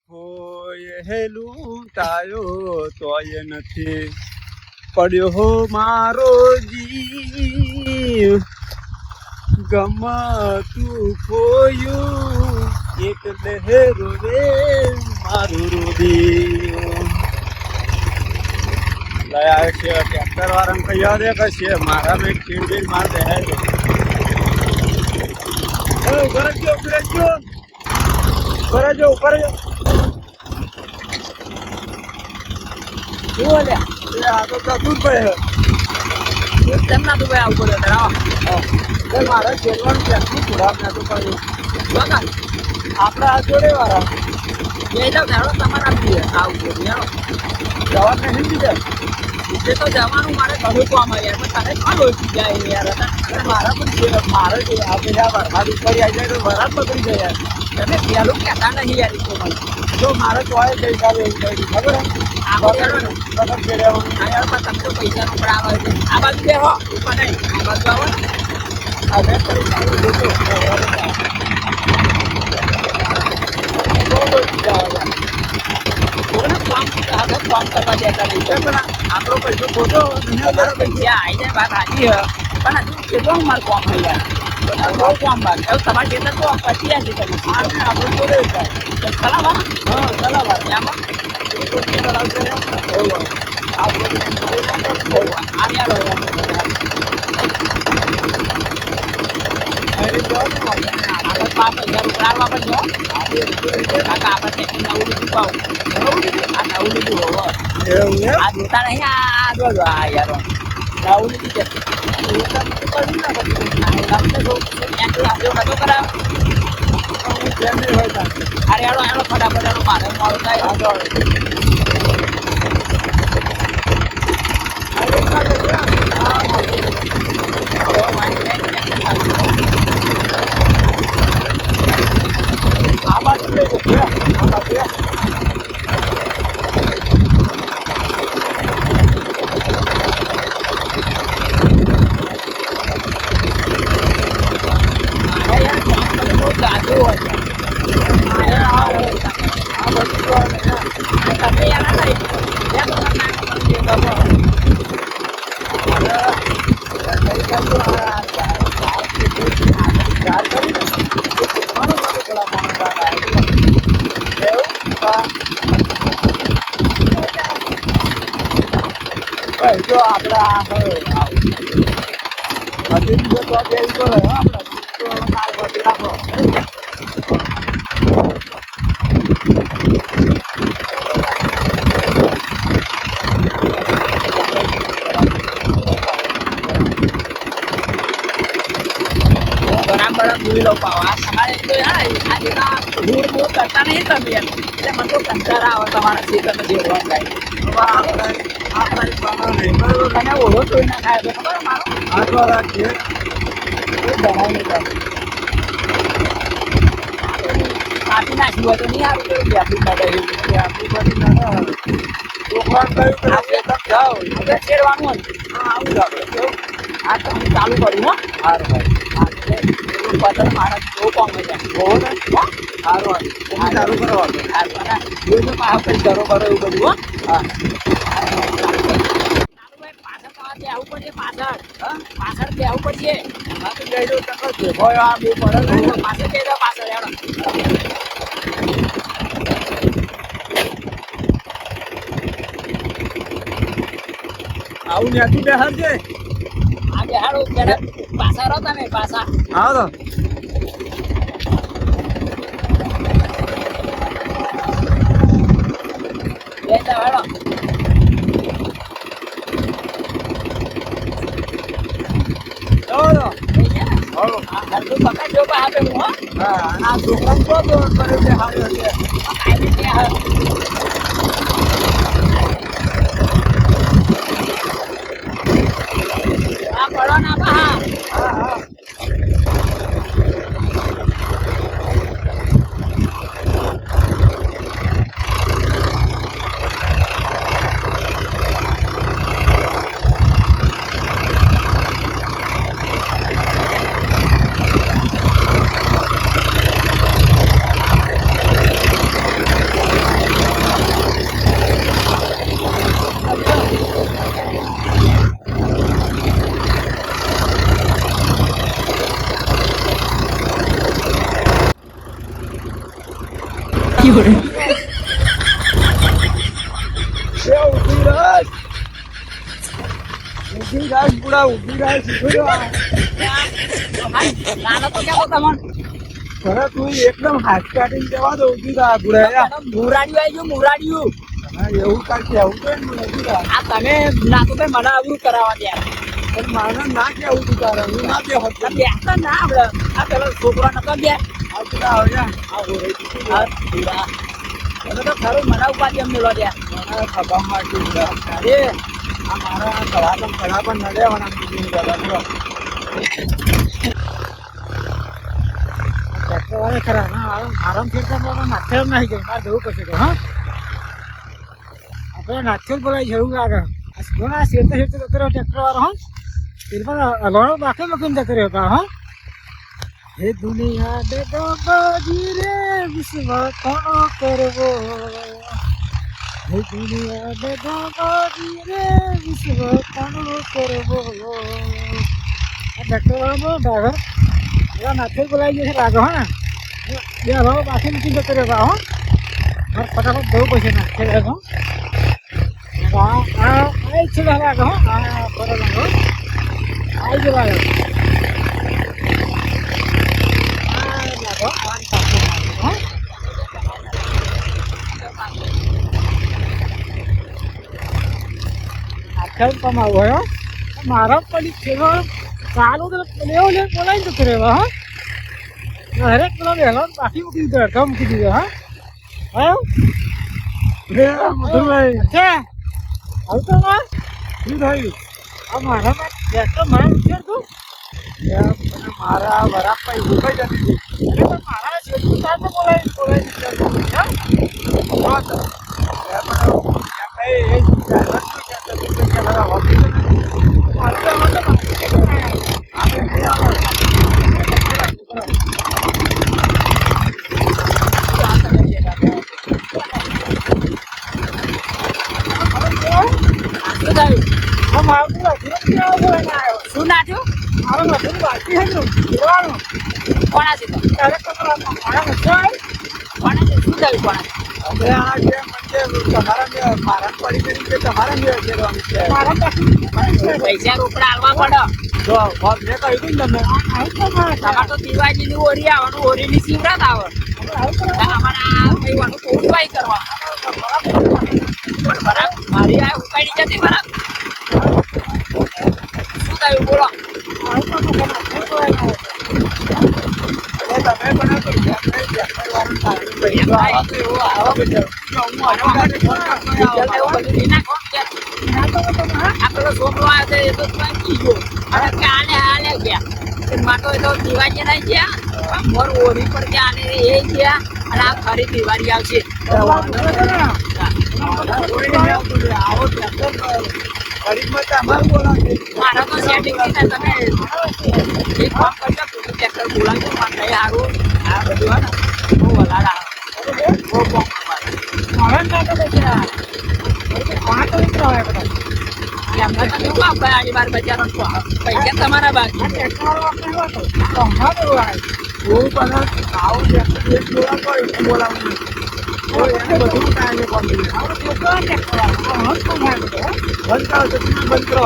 હોય હેલું તાયો તોય નથી પડ્યો હો મારો જીવ ગમતું ખોયું એટલે હેરો રે મારું રુદિયો લયા છે ટ્રેક્ટર વાળાને કહ્યા દે કે છે મારા મેં ખીંડી માર દે હે ઉપર જો શું લે આ તો દૂર પડે કેમ ના તું ભાઈ આવું પડે મારે ખેલવાનું કેટલું ખોરાક ના તો કર્યું આપણા આ જોડે વાળા એ તો ધારો તમારા આપીએ આવું જવા નહીં દીધા એટલે તો જવાનું મારે ઘણું કામ યાર પણ તને કોણ ઓછી જાય યાર મારા પણ છે મારે જે આપણે આ વરસાદ ઉપર આવી જાય તો વરાત પકડી જાય યાર તમે પહેલું કહેતા નહીં યાર તો મને જો મારે ચોય કઈ હિસાબે એવું કહી ખબર આ બગડો ને બગડ ફેરવવાનું આ યાર પણ તમને પૈસા ઉપર આવે છે આ બાજુ બે હો ઉપર નહીં આ બાજુ આવો ને હવે પૈસા જોતો કામ કરવા દેતા નહીં પણ આપણો પૈસો ખોટો પૈસા આવી જાય વાત સાચી પણ હજુ કેટલો મારે કામ થઈ જાય બહુ કામ બાદ હવે તમારે જેટલા તો પછી છે તમે આપણે જોડે ચલાવવા હા ચલાવવા એમાં ફટાફટ મારે મોડું થાય જો આપડા બરાબર ભૂલી લો પાવા તમારે તો ધૂળ બહુ કરતા નહીં તમે એટલે મને તો કંટાળા આવે તમારા ખેતરને જેવવાનું થાય ઓળો જોઈ ના ખાય ખબર મારો આટલો રાખીએ બનાવી નહીં કાપી નાખ્યું હોય તો નહીં આવ્યું તો વ્યાપી કાઢાયું જાઓ છેડવાનું હા આવું જ આપણે આ તો હું ચાલુ કરું હો સારું ભાઈ પતંગ મારા બહુ કોમ જાય બહુ ને સારું ચાલુ કરવાનું એવું પાછળ કરી કરો એવું બધું હો હા આવું પડશે પાછળ બેવું પડશે પાછળ જઈ પાછળ આવું ત્યાંથી બેહાર છે આ બેહાડો પેલા પાછા રહો તમે પાછા આવો તો બેહાડો પકડજો આપે હું આ છોકરા કર્યું છે હાર્યો છે આ પડો ના હા હા ઊભી રહ. ઊભી રાખ બુડા, ઊભી રાખ. ઊભી રાખ. નાનો તો કેવો તમને અરે તું એકદમ હાથ કાઢીને જવા દો. ઊભી રાખ બુડા. મુરાડિયું આવી ગયું મુરાડિયું હા, એવું કાંઈ કેવું તો એમ ઊભી રાખ. આ તમે નાથુભાઈ મને આવરું કરાવવા દે પણ મારે ના કેવું તું તારે, હું ના કેવું હતું. બેસતા ના આવડે આ પેલો છોકરો નતો બે આ પેલા આવ્યા આ ઘોડે તમે તો ખરું મને ઉપાધિ એમ મેળવા દે મને ખભા માંડી બુડા. અરે આ મારા કળા પણ નડ્યા બીજી દાદા વાળા ખરા ના આરામ ફેરતા નાથેર નાખી ગઈ મારે જવું પડશે તો હા આપણે નાથેર બોલાવી જવું લાગે આ શેરતા જતો રહ્યો ટ્રેક્ટર વાળો હા એ પણ અલવાળો બાકી મૂકીને જતો રહ્યો હા હે દુનિયા દે બાજી રે વિશ્વ કોનો કરવો હે દુનિયા દે બાજી રે વિશ્વ કોનો કરવો આ ટ્રેક્ટર વાળો ડ્રાઈવર એવા નાથેર બોલાવી જશે લાગે હા બે હવા બાકી મૂકી જતો રહ્યો હો મારે ફટાફટ જવું પડશે નાથેર લાગે આ છે લાગે હો આ પર લાગે આવી જ લાગે નાથેર કમાવું હોય મારા પડી ખેલો ચાલુ તો લેવો લે બોલાવી જતો રહેવા હા હરેક પેલો વહેલો બાકી મૂકી દીધો અડધો મૂકી દીધો હા મધુરભાઈ છે આવતો ના શું થયું? આ મારામાં ટ્રેક્ટર મારા ઉતર તું મારા વરાપ ભાઈ ઉભાઈ જતી હતી. અરે પણ મારા શેઠું તાર તો બોલાવી શું નાખ્યું મારા મધુર બાકી હતું જોવાનું કોણા છે તો ત્યારે મારા મધુર કોણા છે શું થયું કોણા હવે આ જે મને તમારા મારા પડી કરી કે તમારા મેળ ફેરવાનું છે. મારા બાકી પૈસા રોકડા આલવા પડે જો વાત મેં કહ્યું હતું ને તમને તમારે તો દિવાળી ની ઓરી આવવાનું ઓરી ની શિવરાત આવે અમારા કહેવાનું કોટવાઈ કરવા બરાબર મારી આ ઉપાડી જતી બરાબર શું થયું બોલો તમે પણ તો વાળું સારું આવો બેટા આપડે છોકરો આવ્યો એ તો કી ગયો હવે કાલે હાલે ગયા માટો એ તો દિવાળી નહીં ગયા મોર ઓરી પર ત્યાં એ ગયા અને આ ફરી દિવાળી આવશે આવો ગરીબમાં તમારું બોલાવે. મારા તો સેટિંગ થઈ તમે એક કામ કરજો તું ટ્રેક્ટર બોલાવજો મને નહીં સારું આ બધું હા ને બહુ વધારે આવે બહુ કોમ મારા ના તો બેટા કોણ તો મિત્રો આવે બધા એમને તો કેવું આપણે આની બાર બજારનો પૈસા તમારા બાકી ટ્રેક્ટર વાળો આપણે હતો તો હમણાં તો આવે હું પણ આવો એક બોલાવું એને બધું ટાઈમે કોમ થઈ જાય. આપણે છોકરા ટ્રેક્ટર વાળો હમ તો મારે બધો બંધ કરો તો તમે બંધ કરો.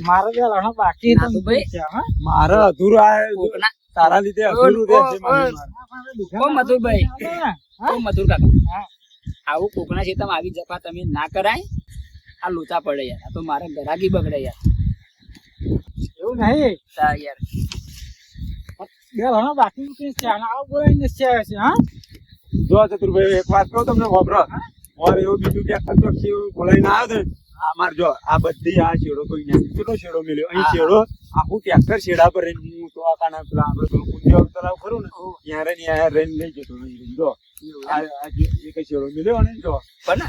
મારે જે લણો બાકી ના તો ભાઈ. હા મારે અધૂરું આ કોકના તારા લીધે અધૂરું રહેશે મારું. ઓ મધુરભાઈ ઓ મધુર હા. કાકા આવું કોકના ખેતરમાં આવી જપા તમે ના કરાય આ લોચા પડે યાર આ તો મારે ગરાગી બગડે યાર એવું નહીં તા યાર બે લણો બાકી મૂકીને છે અને આવું બોલાવીને છે આવે છે હા જો ચતુરભાઈ એક વાત કહું તમને વાપરો ઓર એવું બીજું કે તો કેવું બોલાઈને આવ્યો ને અમાર જો આ બધી આ શેડો કોઈ નહીં કેટલો શેડો મળ્યો અહીં શેડો આખું ટ્રેક્ટર શેડા પર રહીને હું તો આકાના પેલા આપણે પેલું કુંડિયા તલાવ ખરું ને ત્યાં રહીને ત્યાં રહીને લઈ જતો અહીં જો આ જે એક શેડો મળ્યો અને જો પણ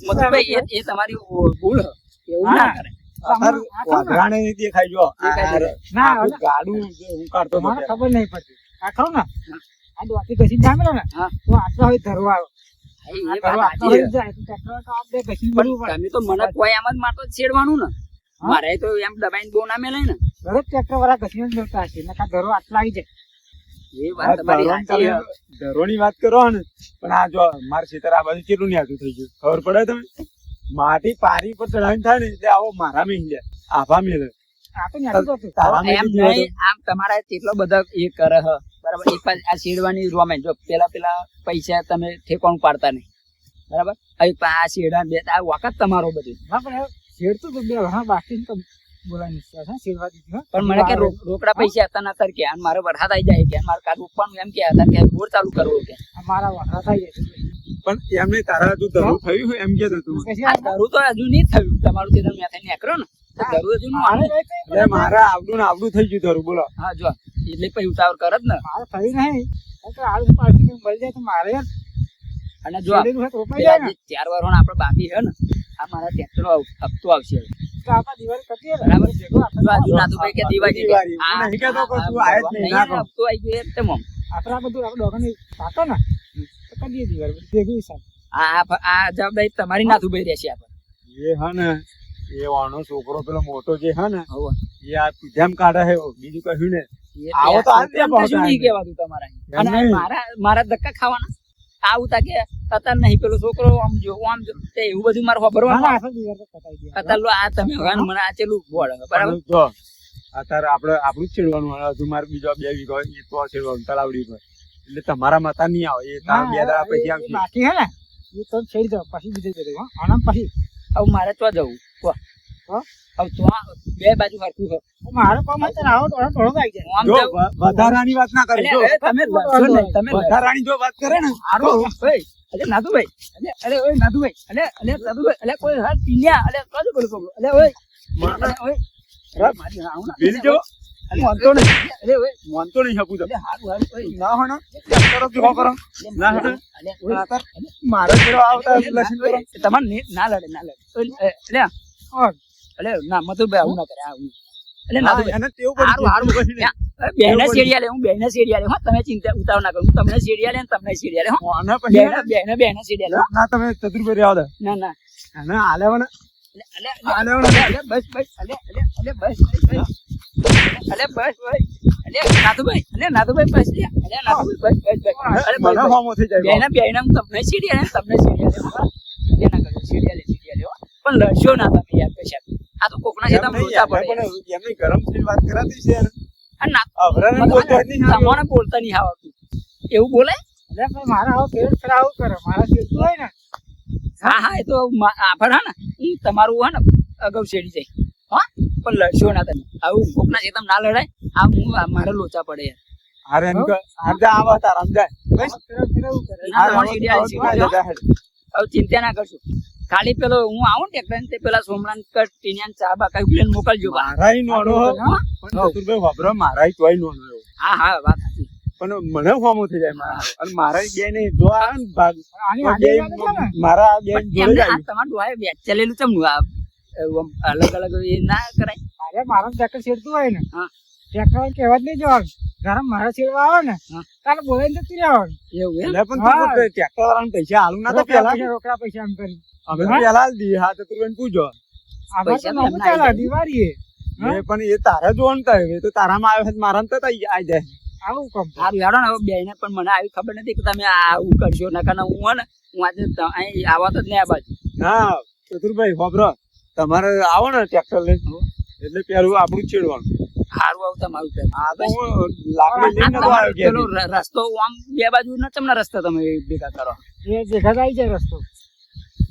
મધુરભાઈ એ તમારી ભૂલ હ. એવું ના કરે વાઘરાને દેખાય જો ના આખું ગાડું જે હું કાઢતો હતો મને ખબર નહીં પડતી આ ખરું ને આ દ્વારથી ઘસી જામેલો ને હા. તો આટલો હવે ધરવા આવ્યો એ આ વાત આટલો સાચી થઈ જાય તો ટ્રેક્ટર તો આપણે ઘસીને પણ ભરવું પડે. તમે તો મને કોઈ આમ જ મારતો છેડવાનું ને હા? મારે તો એમ દબાઈને બહુ ના મેલે ને દરેક ટ્રેક્ટર વાળા ઘસીને જ ભરતા હશે નકર ધરો આટલા આવી જાય. એ વાત તમારી સાચી છે. ધરોની વાત કરો ને પણ આ જો મારે ખેતર આ બાજુ કેટલું ન્યાતું થઈ ગયું ખબર પડે તમે માટી પારી પર ચડાવીને થાય ને એટલે આવો મારા મેં લે આભા મેલે આ તો ન્યાતું જ હતું. તારા મેં એમ લીધું નહીં, આમ તમારા કેટલો બધા એ કરે હ બરાબર. એક પાછ આ શેડવાની રોમેન જો પેલા પૈસા તમે ઠેકાણું પાડતા નહીં બરાબર. આ શેડા બે આ વખત તમારો બધું ના પણ એ શેડતું તો બે વરસ બાકી તો બોલાવી નથી છે શેડવા દીધી હો. પણ મને કે રોકડા પૈસા હતા ના તર કે અને મારો વરસાદ આવી જાય કે મારે કાલ રોપવાનું એમ કે હતા કે બોર ચાલુ કરવો કે આ મારા વરસ થઈ જાય છે. પણ એમને તારા હજુ ધરું થયું હોય એમ કે તું પછી આ ધરું તો હજુ નહીં થયું તમારું જે તમે મેથે નીકળો ને તો ધરું હજુ નું મારે આવે. કઈ કઈ એટલે મારા આવડું ને આવડું થઈ ગયું ધરું બોલો હા જો એટલે પછી ઉતાવળ કરે જ ને. મારે થયું નહીં તો આળુ પાછી મળી જાય તો મારે યાર અને જો શેરડીનું ખેત રોપાઈ પેલા જાય ને જે 4 વર્ષ આપડે બાકી છે ને આ મારા ટ્રેક્ટરનો હપ્તો આવશે તો આપણા દિવાળી કટીએ ને. બરાબર. ભેગું આપણે જો આજુ નાથુભાઈ કે દિવાળી કે દિવાળી. આ- હું નહીં કહેતો કે તું આ- આયે જ નહીં, નહીં, ના આ કહું. હપ્તો આવી ગયો એકદમ આમ. આપણે આ બધું આપણે ડોગરની પાકો ને તો કરીએ દિવાળી બધું ભેગું હિસાબ. આ જવાબદારી તમારી નાથુભાઈ રહેશે આપણે. એ હા ને એ વાનો છોકરો પેલો મોટો જે હા ને હોવે. એ આ જેમ કાઢે છે બીજું કશું ને એ આવો તો હાલ એમ ત્યાં કશું નહીં પહોંચાય. કહેવાતું તમારે. એમ અને નહીં. મારા ધક્કા ખાવાના આવું તા કે અત્યારે નહીં પેલો છોકરો આમ જો આમ જો તે એવું બધું મારે ના ખબરવાનું ના આપણે દિવાળી તો કટાઈ દઈએ. અત્યારે લો આ તમે હવે મને આ ચેલું બોલ બરાબર. પણ જો અત્યારે આપણે આપણું જ છેડવાનું હોય. હજુ મારે બીજો 2 વીઘો એ તો છેડવાનું તલાવડી પર એટલે તમારા માતા નહીં આવે એ તારા 2 દાડા પછી એ આવશે બાકી હે ને એ તો છેડી દો પછી બીજે જઈ દો આનામ પછી હવે મારે તો જવું કહો. હા? હવે તો આ બે બાજુ હરખું છે. મારો કામ હોય તો આવો થોડો થોડો આવી જાય. આમ જો જવું. વધારાની વાત ના કરે જો અરે, તમે લડશો નહીં, તમે લડશો. વધારાની જો વાત કરે ને હારું, ઓય, અરે નાથુભાઈ, અરે ઓય નાથુભાઈ, નાથુભાઈ, કોઈ હાથ પીન્યા, કાજુ બોલો છોકરો, ઓય, ઓય, મારી આવું ના. પેલી જો માનતો નહીં ઓય, માનતો નહીં શકું તમે હારું, ઓય. ના હોય ને કરો તો કરો ના હોય ને ઓય, મારે પેલો આવતા લસણ કરો તમારે ના લડે ના લડે ઓય, ઓર, ના મથુરભાઈ આવું ના કરે આવું નાથુભાઈ એને તેવું પડી હારું હારું ગયું. પછી નહીં. બેને શેડિયા લે હું બેને શેડિયા લે હો તમે ચિંતા ઉતાવ ના કરો હું તમને શેડિયા લે ને તમને શેડિયા લે હો આના પછી બેને શેડિયા લે હો. ના તમે ચતુર્ભાઈ આવો ના ના અને આલેવા ને અલે આલેવા ને અલે બસ બસ અલે બસ અલે બસ ભાઈ અલે નાથુભાઈ બસ લે અલે નાથુભાઈ બસ અલે મને હોમો થઈ જાય બેને હું તમને શેડિયા લે તમને શેડિયા લે ના કરો શેડિયા લે હો પણ લડશો ના તમે યાર પૈસા આ તો કોકના છે તમે લોચા પડે એમની ગરમ થઈને વાત કરાતી છે યાર. અને ના અભરાને બોલતા જ નહીં હારું. તમને બોલતા નહીં આવડતું એવું બોલાય એટલે ભાઈ મારા આવો પેટ ખરા આવું કરે મારા જેટલું હોય ને હા એ તો આફર હા ને હું તમારું હા ને અગાઉ શેડી જાય હા પણ લડશો ના તમે આવું કોકના છે તમે ના લડાય આ હું મારે લોચા પડે યાર હારે એમ કે આમજા આવો તાર આમજા બસ પેલા પેલા એવું કરે. ના, તમારે શેડિયા લે, શેડિયા લે, હો. હેડ. હવે ચિંતા ના કરશો ખાલી પેલો હું આવું ને એટલે તે પેલા સોમલાન કટ ટીનિયાન ચા બા કઈ પ્લેન મોકલજો બા મારાય નોનો હો. હા પણ ચતુર્ભાઈ વાપરો મારાય તોય નોનો એવો. હા વાત સાચી પણ મને હોમો થઈ જાય મારા અને મારાય બે ને જો આવે ને ભાગ આની તો આડી બે લાગે છે ને? મારા બે પણ જોડે એમને જ આ આવ્યું. તમારું ડોહાએ વેચેલેલું ચમનું આ એવું આમ અલગ અલગ એ ના કરાય અરે મારા ટ્રેક્ટર છેડતું હોય ને હા. ટ્રેક્ટર કહેવા જ નહીં જવાનું જયારે મારા છેડવા આવે ને હા. તારે બોલાવીને જતું રહેવાનું. એવું એમ એટલે પણ હા. તું ટ્રેક્ટર વાળાને પૈસા આલું ના તો રોકડા પેલા પૈસા રોકડા પૈસા એમ કરી અમે તો પેલા આલી દઈએ. હા ચતુર્ભાઈ પૂછો આમાં પૈસા તો તો નવું એમને ચાલે આવી દિવાળીએ હા? એ પણ એ તારે જોવાનું થાય એ તો તારામાં આવે છે મારા તો આવી જાય આવું કામ સારું યારો ને હવે બેને પણ મને આવી ખબર નથી કે તમે આવું કરશો નકર હું હે ને હું આજે અહીં આવત જ નહીં આ બાજુ ના ચતુરભાઈ ખબરો તમારે આવો ને ટ્રેક્ટર લઈને એટલે પેલું આપણું જ છેડવાનું સારું આવું તમારું પેલું. આ તો હું લાકડી લઈને નતો આવ્યો પેલો ઘેરથી. રસ્તો આમ બે બાજુ ના ચમના રસ્તા તમે ભેગા કરો એ જેઠા આવી જાય રસ્તો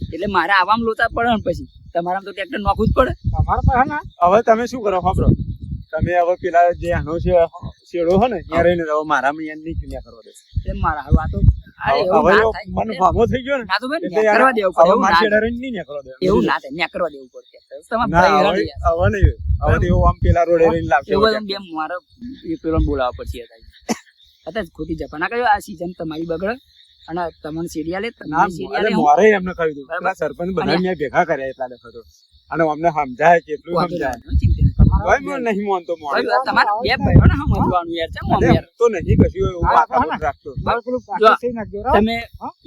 એટલે મારે આવામાં લોચા પડે ને પછી તમારા તો ટ્રેક્ટર નોખવું જ પડે તમારા પાસે હે ને હવે તમે શું કરો ખબરો તમે હવે પેલા જે આનો છે શેડો હો ને ત્યાં રહીને હવે મારામાં યાર નહીં ચૂન્યા કરવા દે એટલે મારા હારું આ તો અરે એવું હવે ના જો થાય. મને ફામો થઈ ગયો ને ના તો ભાઈ એટલે ન્યા કરવા દેવું પડે હવે એવું મારા ના શેડા થાય. રહીને નહીં ન્યા કરવા દે એવું ના થાય ન્યા કરવા દેવું પડે તમારે ના ભાઈ હવે હળી યાર. હવે નહીં હવે તો એવું આમ પેલા રોડે રહીને લાવશે એવું બધું બે મારે એ પેલો બોલાવવા પડશે અત્યારે ખોટી જપા ના કર્યો આ સીઝન તમારી બગડે અને તમને સીડિયા લે ના તમને સીડિયા અરે લે હું મોરે એમને કહ્યું હતું બરાબર. પેલા સરપંચ બધા મેં ભેગા કર્યા એટલા દેખો તો અને અમને સમજાય કેટલું વાંધો સમજાય નહીં, ચિંતા નહીં. ભાઈ મને નહીં માનતો મોણ. તમારે બે ભાઈઓને સમજવાનું યાર છે મોમ અરે યાર. હું તો નહીં કશું એવું વાતા મત રાખતો. મારે પેલું જો. પાકું સહી નાખજો, બરાબર? તમે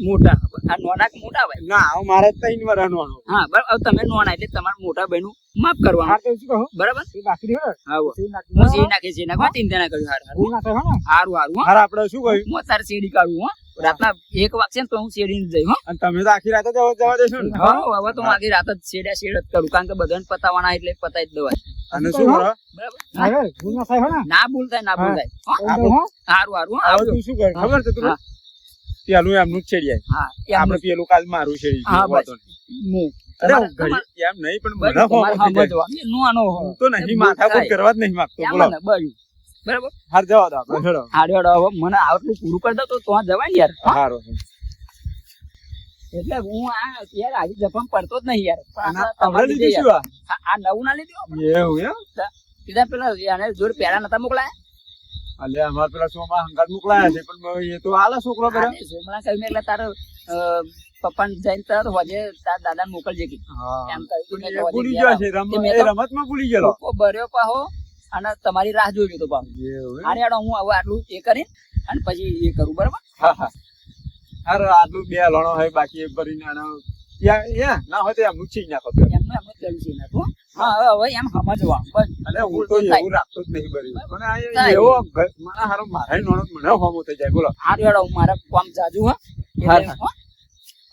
મોટા આ નોના કે મોટા ભાઈ ના હું મારે 3 વર્ષનો હતો. હા બરાબર. હવે તમે નોના એટલે તમારા મોટા ભાઈનું માફ કરવાનું હાર તો શું કહું? બરાબર. એ બાકી રહી હોય, હા હો. સહી નાખજો, હું બરાબર? સી નાખી સી નાખવા ચિંતા ના કર્યું. હારું ભૂલ ના થાય, હો ને? હારું હારું હો. હાર આપણે શું કહ્યું? હું તારે શેરડી કાઢું હો. રાતના 1 વાગશે ને તો હું શેરડી જઈ હો. અને તમે તો આખી રાત જ જવા દેશો ને? હા હવે તો હું આગળ રાત જ શેડ જ કરું કારણ કે બધાને પતાવવાના એટલે પતાવી જ દવા અને શું કરો? બરાબર. હા, હવે ભૂલ ના થાય, હો ને? ના ભૂલ થાય ના ભૂલ થાય હો. કહી દઉં, હો? હારું હારું હો. હવે આવજો. તું શું કર ખબર છે તું? હા. પેલું એમનું જ છેડી આવી. હા એ આપણે પેલું કાલ મારું છેડી હા, ગયું. વાંધો નહીં. હું અરે હું તમારે- ઘડી એમ નહીં પણ બસ મને તમારે હોમો થઈ જાય. સમજવાનું. એનું આનો હો. હું તો નહીં માથાકૂટ કરવા જ નહીં માંગતો. એમ બોલો ને, બસ. બરાબર. હાર જવા દો આપણે હેડો. હાડો હવે મને આટલું પૂરું કરી દો તો ત્યાં જવાય ને યાર હો. હારો. એટલે હું આ યાર આજે જપમ પડતો જ નહીં યાર પણ અને આ આપણે તમારે લીધું લીધે શું યાર. આ નવું ના લીધું આપણે? એવું એમ? સીધા પેલા એને જોડે પેલા નતા મોકલાયા અલે અમાર પેલા સોમાં હંગાત મોકલાયા છે પણ એ તો આલા છોકરો કરે. સોમલા કહ્યું એટલે તારે પપ્પાને જઈને તરત હોજે તાર દાદાને મોકલજે કીધું. હા. એમ કહ્યું તું મેં તો એ હોજે ભૂલી ગયા ગયો છે તે મેં તો રમતમાં ભૂલી ગયેલો. ટૂંકો ભર્યો પાહો અને તમારી રાહ જોઈ લીધો પાહો. એવું એમ? હારે હેડો હું હવે આટલું એ કરીને અને પછી એ કરું બરાબર. હા હા. હાર આટલું બે લણો હોય બાકી એ ભરીને આનો યા ના હોય તો એમનું જ છીન નાખો. એમનું એમનું જ કર્યું છે એના તો. હા હવે એમ સમજવા બસ. અને હું તો એવું રાખતો જ નહીં ભરી. પણ આ થાય. એવો મારા હારો મારા નોણો મને હોમો થઈ જાય. બોલો. હારે હેડો હું મારા કામ જાજુ હો. હા, એટલે, હા. હો.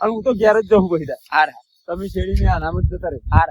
અને હું તો ઘેર જ જવું બધા. હાર તમે શેરીને આનામ જ જતા રહે. હાર